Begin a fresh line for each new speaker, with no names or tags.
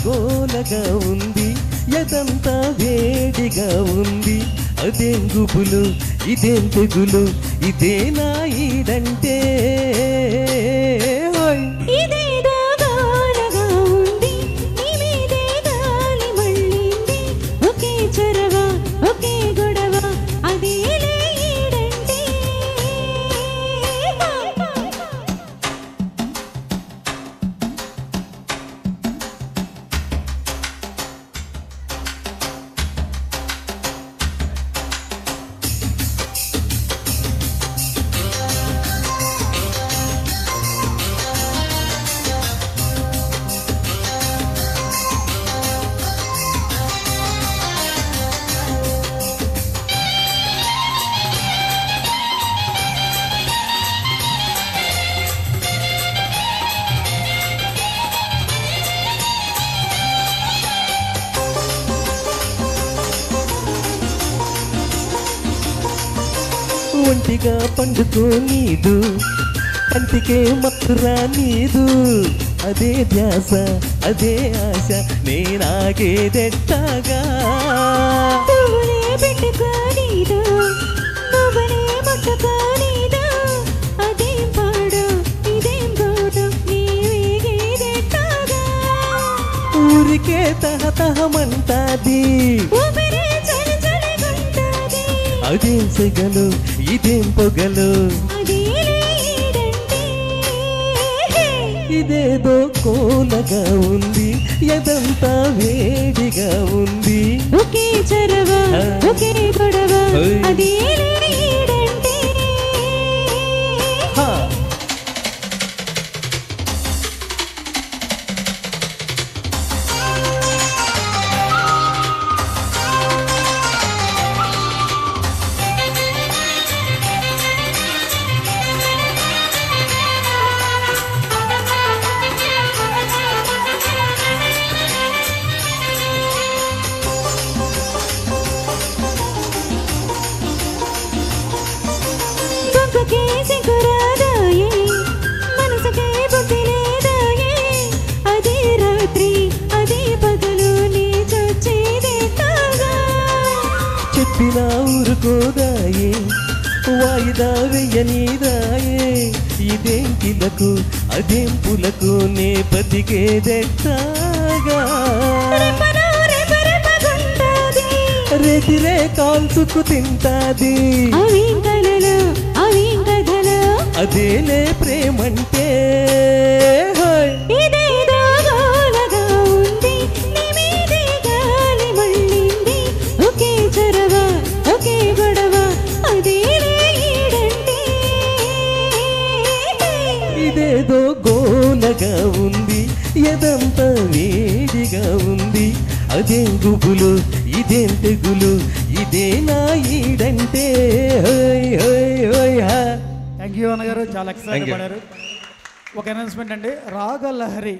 గోలగా ఉంది, ఎదంతా వేడిగా ఉంది. అదేం గుబులు, ఇదేం తెగులు, ఇదే నా ఈడంటే.
ఇదేదో గోలగా ఉంది, నీ మీదే గాలి మళ్ళింది. ఒకే చొరవ, ఒకే గొడవ, అదేలే ఈడంటే.
ఒంటిగా పండుకో నీదు, కంటికే మత్తురా నీదు. అదే ధ్యాస, అదే ఆశ, నేనాగేదెట్టాగా.
నువ్వునే పెట్టుకోనీదు, నువ్వునే ముట్టుకోనీదు. అదేం పాడు, ఇదేం గోడు, నీ వేగేదెట్టాగా.
ఊరికే తహతహమంటాది,
ఊపిరే చలి చలిగుంటాది.
అదేం సెగలు, ఇదేం పొగలు,
అదేలే ఈడంటే.
ఇదేదో కోలగా ఉంది, ఎదంతా వేడిగా ఉంది.
ఒకే చొరవ, ఒకే గొడవ, అదేలే ఈడంటే.
హా
బొగ్గకే సిగ్గురాదాయే, మనసుకే బుద్ధి లేదాయే. అదే రాత్రి, అదే పగలు, నీ చచ్చేదెట్టాగా.
చెప్పినా ఊరుకోదాయే, వాయిదా వెయ్యనీదాయే. ఇదేం కిలకు, అదేం పులకు, నే బతికేదెట్టాగా.
రెప్పలో రెపరెపగుంటాది,
రెతిరే కాల్చుకు తింటాది.
అవేం కలలు, అవేం కథలు,
అదేలే ప్రేమంటే.
ఇదేదో గోలగా ఉంది, నీ మీదే గాలి మళ్ళింది. ఒకే చొరవ, ఒకే గొడవ, అదేలే ఈడంటే.
ఇదేదో గోలగా ఉంది, ఎదంతా వేడిగా ఉంది. అదేం గుబులు, ఇదేం తెగులు, ఇదే నా ఈడంటే.
థ్యాంక్ యూ అన్నగారు, చాలా ఎక్సలెంట్ పాడారు. ఒక అనౌన్స్మెంట్ అండి, రాగలహరి